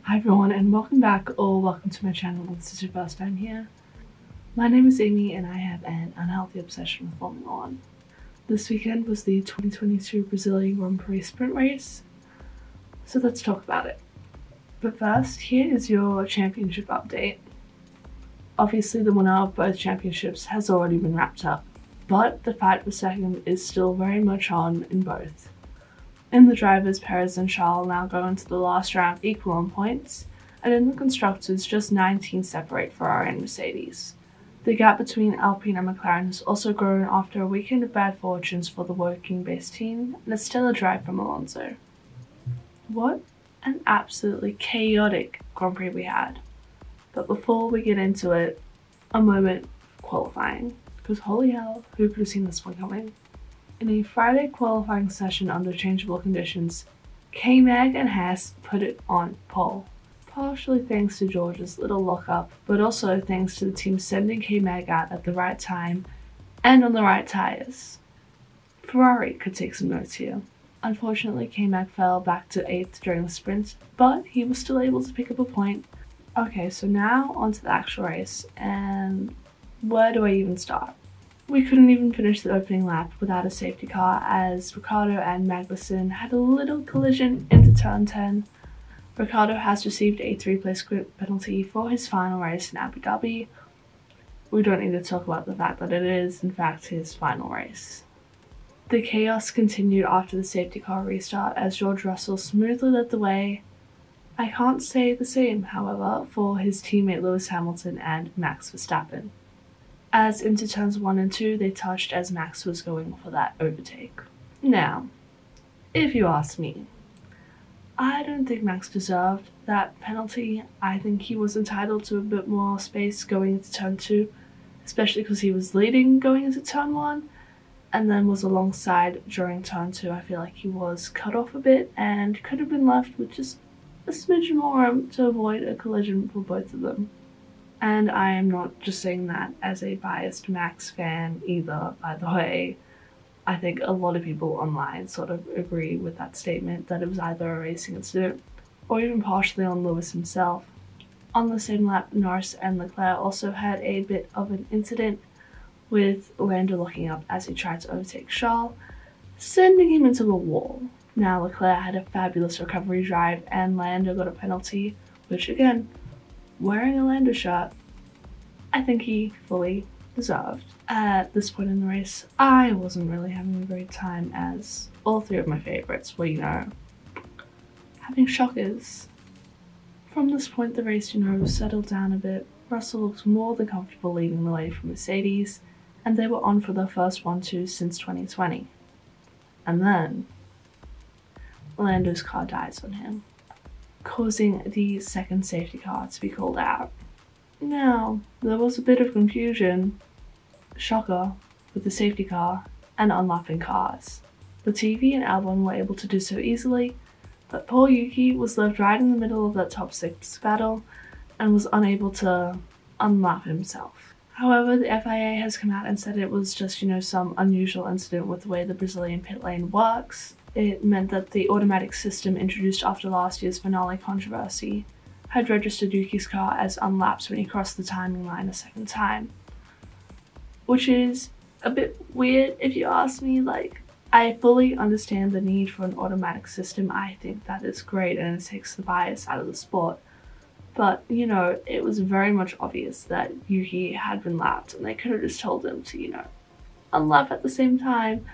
Hi everyone and welcome back or welcome to my channel if this is your first time here. My name is Amy and I have an unhealthy obsession with Formula 1. This weekend was the 2022 Brazilian Grand Prix sprint race, so let's talk about it. But first, here is your championship update. Obviously the winner of both championships has already been wrapped up, but the fight for second is still very much on in both. In the drivers, Perez and Charles now go into the last round equal on points, and in the constructors, just 19 separate Ferrari and Mercedes. The gap between Alpine and McLaren has also grown after a weekend of bad fortunes for the working-based team and a stellar drive from Alonso. What an absolutely chaotic Grand Prix we had. But before we get into it, a moment of qualifying, because holy hell, who could have seen this one coming? In a Friday qualifying session under changeable conditions, K-Mag and Haas put it on pole. Partially thanks to George's little lock-up, but also thanks to the team sending K-Mag out at the right time and on the right tyres. Ferrari could take some notes here. Unfortunately, K-Mag fell back to 8th during the sprint, but he was still able to pick up a point. Okay, so now onto the actual race, and where do I even start? We couldn't even finish the opening lap without a safety car as Ricciardo and Magnussen had a little collision into turn 10. Ricciardo has received a 3-place grid penalty for his final race in Abu Dhabi. We don't need to talk about the fact that it is, in fact, his final race. The chaos continued after the safety car restart as George Russell smoothly led the way. I can't say the same, however, for his teammate Lewis Hamilton and Max Verstappen, as into turns 1 and 2 they touched as Max was going for that overtake. Now, if you ask me, I don't think Max deserved that penalty. I think he was entitled to a bit more space going into turn 2, especially because he was leading going into turn 1 and then was alongside during turn 2. I feel like he was cut off a bit and could have been left with just a smidge more room to avoid a collision for both of them. And I am not just saying that as a biased Max fan either, by the way. I think a lot of people online sort of agree with that statement, that it was either a racing incident or even partially on Lewis himself. On the same lap, Norris and Leclerc also had a bit of an incident, with Lando locking up as he tried to overtake Charles, sending him into a wall. Now Leclerc had a fabulous recovery drive and Lando got a penalty, which again, wearing a Lando shirt, I think he fully deserved. At this point in the race, I wasn't really having a great time as all 3 of my favourites were, having shockers. From this point the race, settled down a bit. Russell looked more than comfortable leading the way for Mercedes, and they were on for their first 1-2 since 2020. And then, Lando's car dies on him, causing the second safety car to be called out. Now, there was a bit of confusion, shocker, with the safety car and unlapping cars. Latifi and Albon were able to do so easily, but poor Yuki was left right in the middle of that top 6 battle and was unable to unlap himself. However, the FIA has come out and said it was just, some unusual incident with the way the Brazilian pit lane works. It meant that the automatic system introduced after last year's finale controversy had registered Yuki's car as unlapped when he crossed the timing line a second time. Which is a bit weird if you ask me. I fully understand the need for an automatic system. I think that is great and it takes the bias out of the sport. But, it was very much obvious that Yuki had been lapped and they could have just told him to, unlap at the same time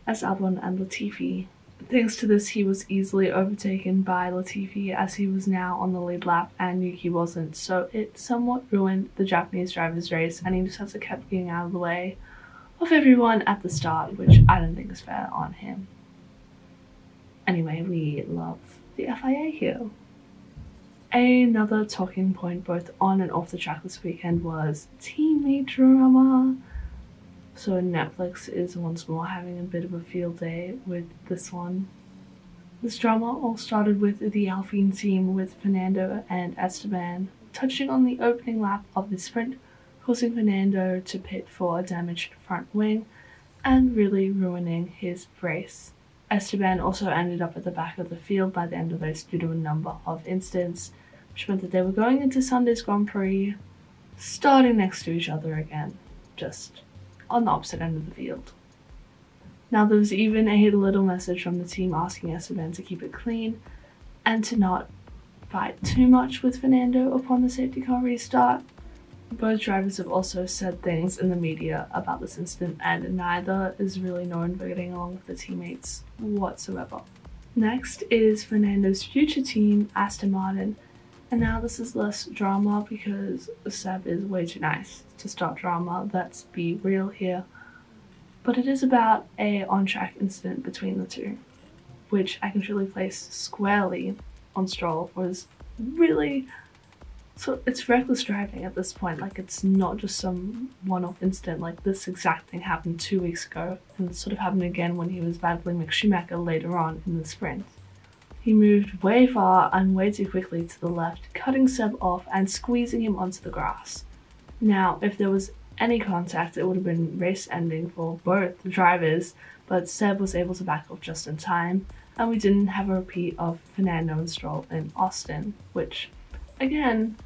as Albon and Latifi. Thanks to this, he was easily overtaken by Latifi as he was now on the lead lap and Yuki wasn't, so it somewhat ruined the Japanese driver's race and he just had to keep getting out of the way of everyone at the start, which I don't think is fair on him. Anyway, we love the FIA here. Another talking point both on and off the track this weekend was teammate drama. So Netflix is once more having a bit of a field day with this one. This drama all started with the Alpine team with Fernando and Esteban touching on the opening lap of the sprint, causing Fernando to pit for a damaged front wing and really ruining his race. Esteban also ended up at the back of the field by the end of the race due to a number of incidents, which meant that they were going into Sunday's Grand Prix starting next to each other again, just on the opposite end of the field. Now, there was even a little message from the team asking Esteban to keep it clean and to not fight too much with Fernando upon the safety car restart. Both drivers have also said things in the media about this incident, and neither is really known for getting along with their teammates whatsoever. Next is Fernando's future team, Aston Martin, and now this is less drama because Seb is way too nice to start drama, let's be real here. But it is about a on-track incident between the two, which I can truly place squarely on Stroll. Was really, so it's reckless driving at this point. Like, it's not just some one-off incident. Like, this exact thing happened 2 weeks ago, and it sort of happened again when he was battling Mick Schumacher later on in the sprint. He moved way far and way too quickly to the left, cutting Seb off and squeezing him onto the grass. Now, if there was any contact, it would have been race ending for both drivers, but Seb was able to back off just in time, and we didn't have a repeat of Fernando and Stroll in Austin, which, again,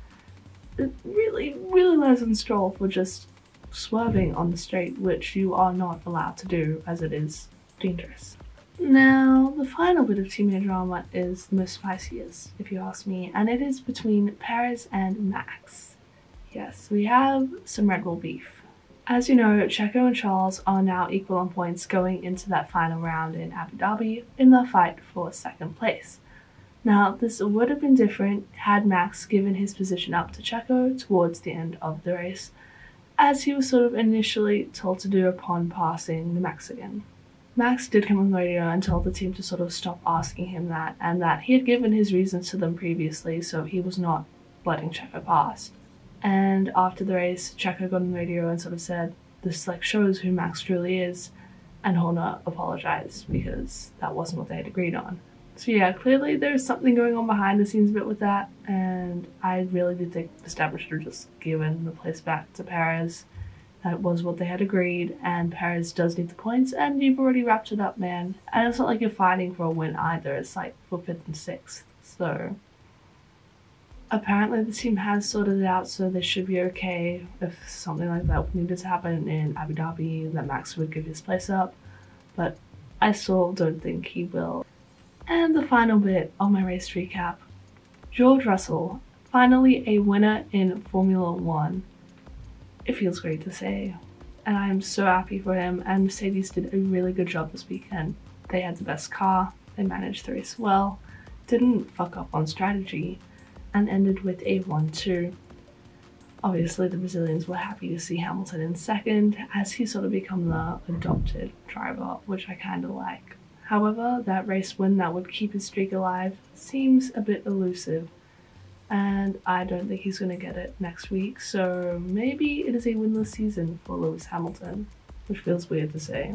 it really lies on Stroll for just swerving on the straight, which you are not allowed to do, as it is dangerous. Now, the final bit of teammate drama is the most spiciest, if you ask me, and it is between Perez and Max. Yes, we have some Red Bull beef. As you know, Checo and Charles are now equal on points going into that final round in Abu Dhabi in the fight for second place. Now, this would have been different had Max given his position up to Checo towards the end of the race, as he was sort of initially told to do upon passing the Mexican. Max did come on the radio and told the team to sort of stop asking him that, and that he had given his reasons to them previously, so he was not letting Checo pass. And after the race, Checo got on the radio and sort of said, this shows who Max truly is, and Horner apologized because that wasn't what they had agreed on. So yeah, clearly there's something going on behind the scenes a bit with that, and I really do think Verstappen should have just given the place back to Perez. That was what they had agreed, and Perez does need the points, and you've already wrapped it up, man. And it's not like you're fighting for a win either, it's like for 5th and 6th, so apparently the team has sorted it out, so they should be okay if something like that needed to happen in Abu Dhabi, that Max would give his place up, but I still don't think he will. And the final bit of my race recap, George Russell, finally a winner in Formula 1. It feels great to say, and I am so happy for him, and Mercedes did a really good job this weekend. They had the best car, they managed the race well, didn't fuck up on strategy, and ended with a 1-2. Obviously, the Brazilians were happy to see Hamilton in second, as he sort of become the adopted driver, which I kind of like. However, that race win that would keep his streak alive seems a bit elusive, and I don't think he's going to get it next week, so maybe it is a winless season for Lewis Hamilton, which feels weird to say.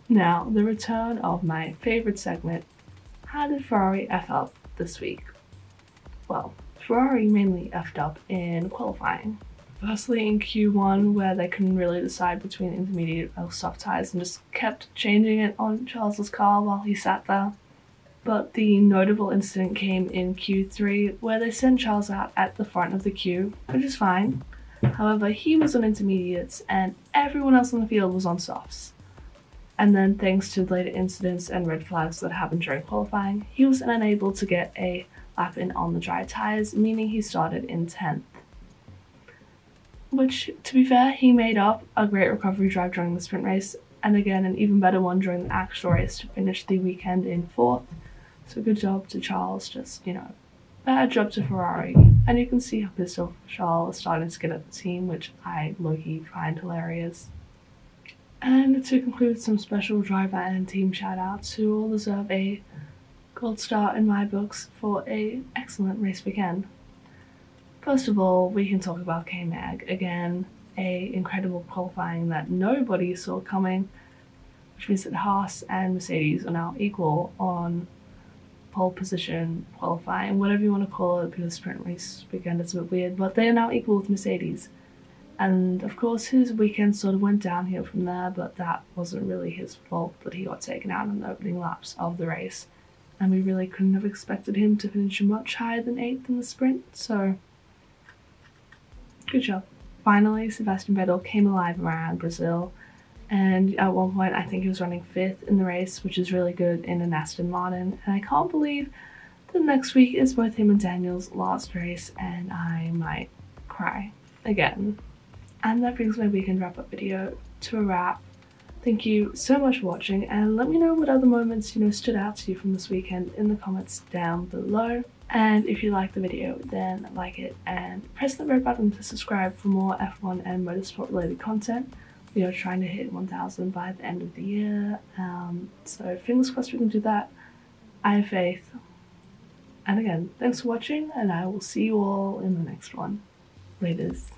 Now, the return of my favourite segment, how did Ferrari F up this week? Well, Ferrari mainly effed up in qualifying. Firstly in Q1, where they couldn't really decide between intermediate or soft tyres and just kept changing it on Charles's car while he sat there. But the notable incident came in Q3, where they sent Charles out at the front of the queue, which is fine. However, he was on intermediates and everyone else on the field was on softs. And then, thanks to later incidents and red flags that happened during qualifying, he was unable to get a lap in on the dry tyres, meaning he started in 10th. Which, to be fair, he made up a great recovery drive during the sprint race, and again an even better one during the actual race to finish the weekend in 4th. So good job to Charles, just, bad job to Ferrari. And you can see how pissed off Charles is starting to get at the team, which I low-key find hilarious. And to conclude, some special driver and team shout-outs who all deserve a gold star in my books for an excellent race weekend. First of all, we can talk about K-Mag. Again, a incredible qualifying that nobody saw coming, which means that Haas and Mercedes are now equal on pole position qualifying, whatever you want to call it, because sprint race weekend is a bit weird, but they are now equal with Mercedes. And of course his weekend sort of went downhill from there, but that wasn't really his fault that he got taken out in the opening laps of the race. and we really couldn't have expected him to finish much higher than 8th in the sprint, so good job. Finally, Sebastian Vettel came alive around Brazil, and at one point I think he was running 5th in the race, which is really good in an Aston Martin, and I can't believe that next week is both him and Daniel's last race, and I might cry again. And that brings my weekend wrap-up video to a wrap. Thank you so much for watching, and let me know what other moments stood out to you from this weekend in the comments down below. And if you liked the video, then like it and press the red button to subscribe for more F1 and motorsport related content. We are trying to hit 1,000 by the end of the year, so fingers crossed we can do that. I have faith. And again, thanks for watching, and I will see you all in the next one. Laters.